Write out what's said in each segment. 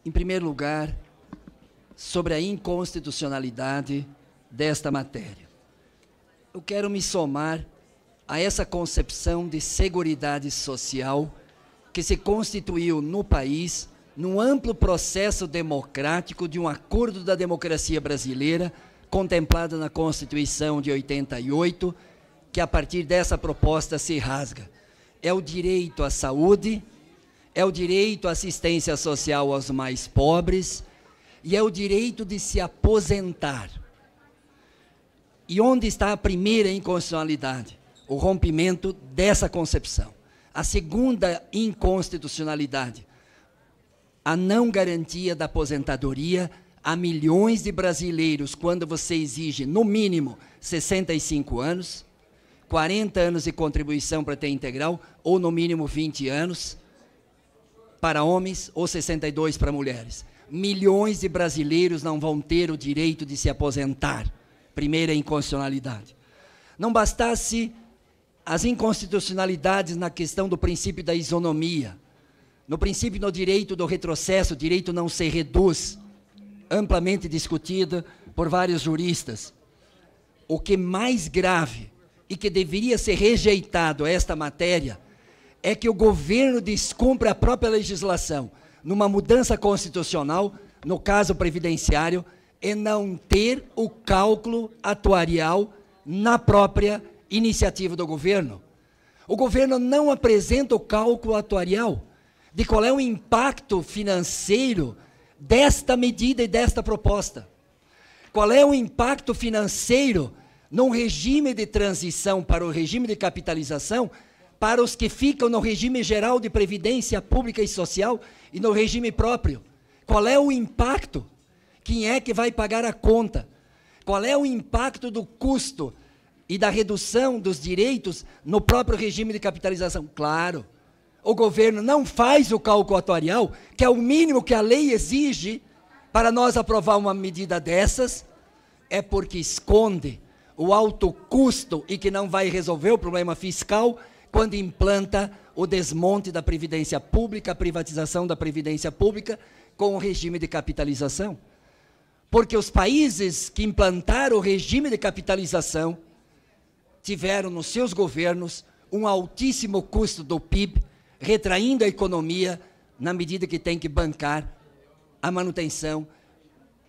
Em primeiro lugar, sobre a inconstitucionalidade desta matéria. Eu quero me somar a essa concepção de seguridade social que se constituiu no país num amplo processo democrático de um acordo da democracia brasileira contemplado na Constituição de 88, que a partir dessa proposta se rasga. É o direito à saúde, é o direito à assistência social aos mais pobres e é o direito de se aposentar. E onde está a primeira inconstitucionalidade? O rompimento dessa concepção. A segunda inconstitucionalidade, a não garantia da aposentadoria a milhões de brasileiros quando você exige, no mínimo, 65 anos, 40 anos de contribuição para ter integral, ou no mínimo 20 anos, para homens, ou 62 para mulheres. Milhões de brasileiros não vão ter o direito de se aposentar. Primeira inconstitucionalidade. Não bastasse as inconstitucionalidades na questão do princípio da isonomia, no princípio do direito do retrocesso, o direito não se reduz, amplamente discutido por vários juristas. O que mais grave e que deveria ser rejeitado esta matéria é que o governo descumpre a própria legislação numa mudança constitucional, no caso previdenciário, e não ter o cálculo atuarial na própria iniciativa do governo. O governo não apresenta o cálculo atuarial de qual é o impacto financeiro desta medida e desta proposta. Qual é o impacto financeiro num regime de transição para o regime de capitalização para os que ficam no regime geral de previdência pública e social e no regime próprio? Qual é o impacto? Quem é que vai pagar a conta? Qual é o impacto do custo e da redução dos direitos no próprio regime de capitalização? Claro, o governo não faz o cálculo atuarial, que é o mínimo que a lei exige para nós aprovar uma medida dessas, é porque esconde o alto custo e que não vai resolver o problema fiscal quando implanta o desmonte da Previdência Pública, a privatização da Previdência Pública com o regime de capitalização. Porque os países que implantaram o regime de capitalização tiveram nos seus governos um altíssimo custo do PIB, retraindo a economia na medida que tem que bancar a manutenção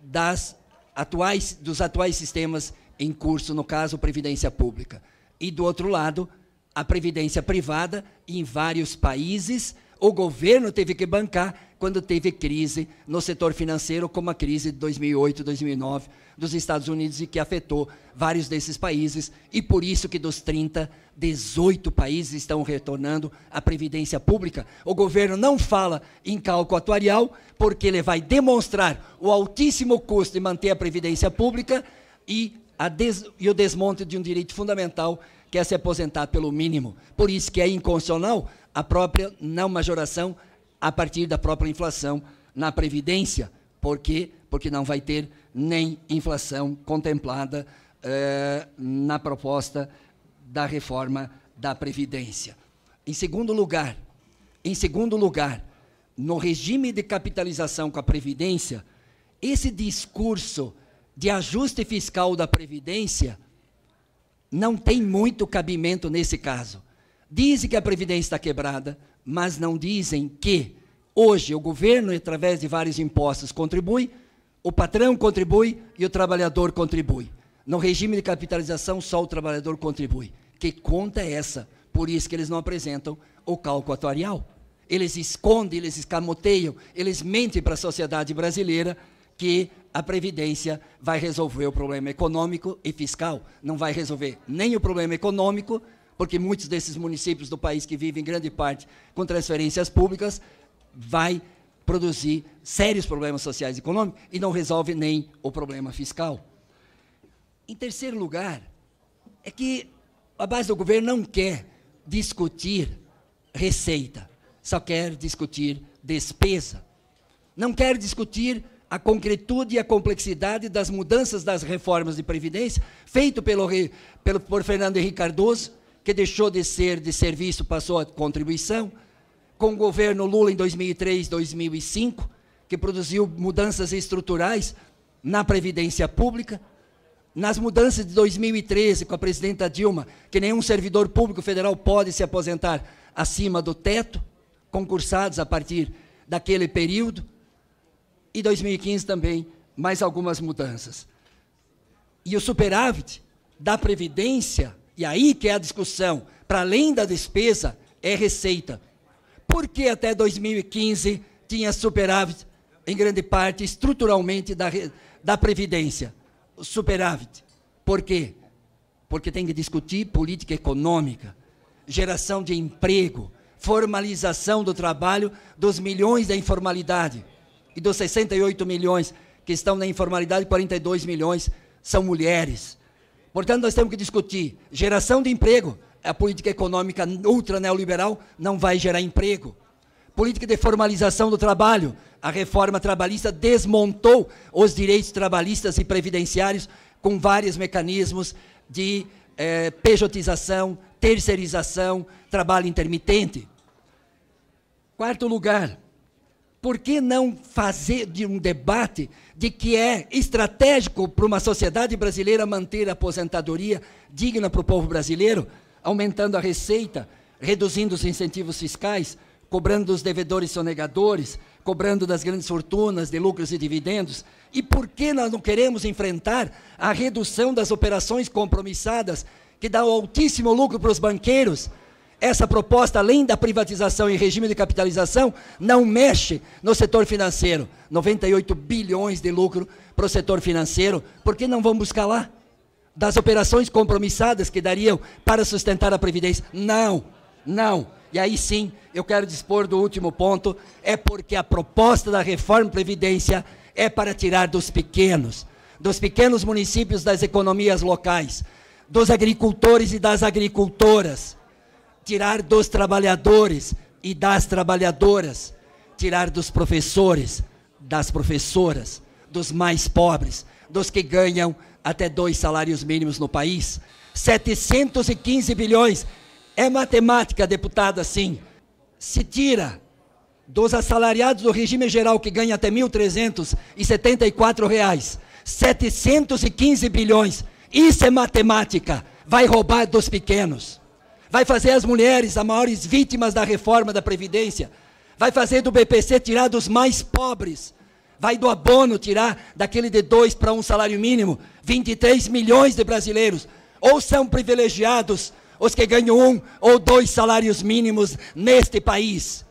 dos atuais sistemas em curso, no caso, Previdência Pública. E, do outro lado, a Previdência Privada, em vários países, o governo teve que bancar quando teve crise no setor financeiro, como a crise de 2008, 2009 dos Estados Unidos, e que afetou vários desses países, e por isso que dos 30, 18 países estão retornando à Previdência Pública. O governo não fala em cálculo atuarial, porque ele vai demonstrar o altíssimo custo de manter a Previdência Pública e o desmonte de um direito fundamental, que é se aposentar pelo mínimo. Por isso que é inconstitucional a própria não majoração a partir da própria inflação na Previdência. Por quê? Porque não vai ter nem inflação contemplada na proposta da reforma da Previdência. Em segundo lugar, no regime de capitalização com a Previdência, esse discurso de ajuste fiscal da Previdência não tem muito cabimento nesse caso. Dizem que a Previdência está quebrada, mas não dizem que hoje o governo, através de vários impostos, contribui, o patrão contribui e o trabalhador contribui. No regime de capitalização, só o trabalhador contribui. Que conta é essa? Por isso que eles não apresentam o cálculo atuarial. Eles escondem, eles escamoteiam, eles mentem para a sociedade brasileira que a Previdência vai resolver o problema econômico e fiscal. Não vai resolver nem o problema econômico, porque muitos desses municípios do país que vivem, grande parte, com transferências públicas, vai produzir sérios problemas sociais e econômicos e não resolve nem o problema fiscal. Em terceiro lugar, é que a base do governo não quer discutir receita, só quer discutir despesa. Não quer discutir a concretude e a complexidade das mudanças das reformas de Previdência, feito por Fernando Henrique Cardoso, que deixou de ser de serviço, passou a contribuição, com o governo Lula em 2003, 2005, que produziu mudanças estruturais na Previdência Pública, nas mudanças de 2013, com a presidenta Dilma, que nenhum servidor público federal pode se aposentar acima do teto, concursados a partir daquele período, e 2015 também, mais algumas mudanças. E o superávit da Previdência, e aí que é a discussão, para além da despesa, é receita. Por que até 2015 tinha superávit, em grande parte, estruturalmente, da Previdência? O superávit. Por quê? Porque tem que discutir política econômica, geração de emprego, formalização do trabalho dos milhões da informalidade. E dos 68 milhões que estão na informalidade, 42 milhões são mulheres. Portanto, nós temos que discutir geração de emprego. A política econômica ultra neoliberal não vai gerar emprego. Política de formalização do trabalho. A reforma trabalhista desmontou os direitos trabalhistas e previdenciários com vários mecanismos de pejotização, terceirização, trabalho intermitente. Quarto lugar, por que não fazer de um debate de que é estratégico para uma sociedade brasileira manter a aposentadoria digna para o povo brasileiro, aumentando a receita, reduzindo os incentivos fiscais, cobrando dos devedores sonegadores, cobrando das grandes fortunas, de lucros e dividendos? E por que nós não queremos enfrentar a redução das operações compromissadas, que dá um altíssimo lucro para os banqueiros? Essa proposta, além da privatização em regime de capitalização, não mexe no setor financeiro. 98 bilhões de lucro para o setor financeiro. Por que não vão buscar lá? Das operações compromissadas que dariam para sustentar a Previdência? Não, não. E aí sim, eu quero dispor do último ponto, é porque a proposta da reforma Previdência é para tirar dos pequenos municípios das economias locais, dos agricultores e das agricultoras, tirar dos trabalhadores e das trabalhadoras, tirar dos professores, das professoras, dos mais pobres, dos que ganham até 2 salários mínimos no país. 715 bilhões, é matemática, deputada, sim. Se tira dos assalariados do regime geral que ganha até R$ 1.374, 715 bilhões, isso é matemática, vai roubar dos pequenos. Vai fazer as mulheres as maiores vítimas da reforma da Previdência, vai fazer do BPC tirar dos mais pobres, vai do abono tirar daquele de 2 para 1 salário mínimo, 23 milhões de brasileiros, ou são privilegiados os que ganham 1 ou 2 salários mínimos neste país.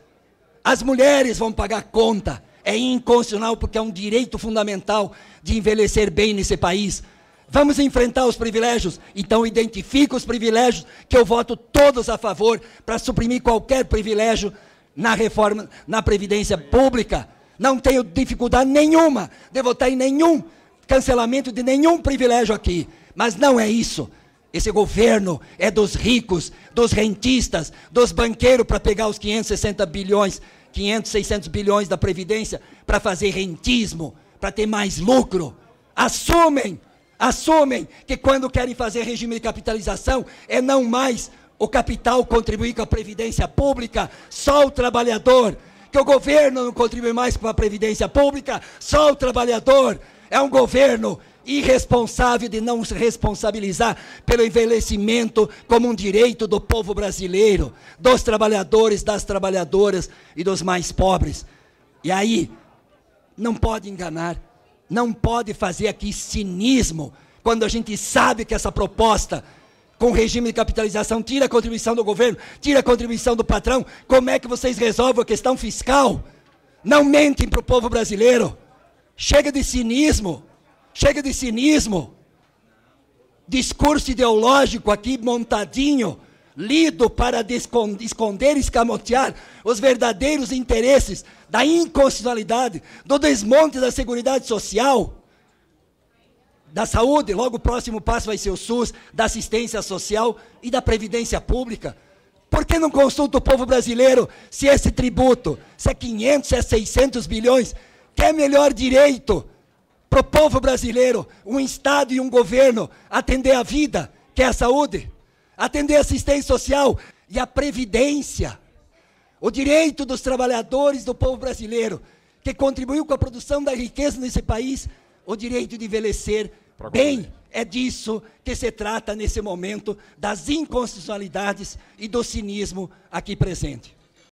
As mulheres vão pagar conta, é inconstitucional porque é um direito fundamental de envelhecer bem nesse país. Vamos enfrentar os privilégios? Então identifica os privilégios, que eu voto todos a favor para suprimir qualquer privilégio na reforma, na Previdência Pública. Não tenho dificuldade nenhuma de votar em nenhum cancelamento de nenhum privilégio aqui. Mas não é isso. Esse governo é dos ricos, dos rentistas, dos banqueiros para pegar os 560 bilhões, 500, 600 bilhões da Previdência para fazer rentismo, para ter mais lucro. Assumem que quando querem fazer regime de capitalização, é não mais o capital contribuir com a Previdência Pública, só o trabalhador, que o governo não contribui mais com a Previdência Pública, só o trabalhador. É um governo irresponsável de não se responsabilizar pelo envelhecimento como um direito do povo brasileiro, dos trabalhadores, das trabalhadoras e dos mais pobres. E aí, não pode enganar, não pode fazer aqui cinismo, quando a gente sabe que essa proposta, com regime de capitalização, tira a contribuição do governo, tira a contribuição do patrão. Como é que vocês resolvem a questão fiscal? Não mentem para o povo brasileiro. Chega de cinismo. Chega de cinismo. Discurso ideológico aqui montadinho, lido para esconder e escamotear os verdadeiros interesses da inconstitucionalidade, do desmonte da Seguridade Social, da saúde. Logo o próximo passo vai ser o SUS, da assistência social e da Previdência Pública. Por que não consulta o povo brasileiro se esse tributo, se é 500, se é 600 bilhões, que é melhor direito para o povo brasileiro, um Estado e um governo, atender a vida, que é a saúde, atender a assistência social e a Previdência, o direito dos trabalhadores do povo brasileiro, que contribuiu com a produção da riqueza nesse país, o direito de envelhecer bem. É disso que se trata nesse momento, das inconstitucionalidades e do cinismo aqui presente.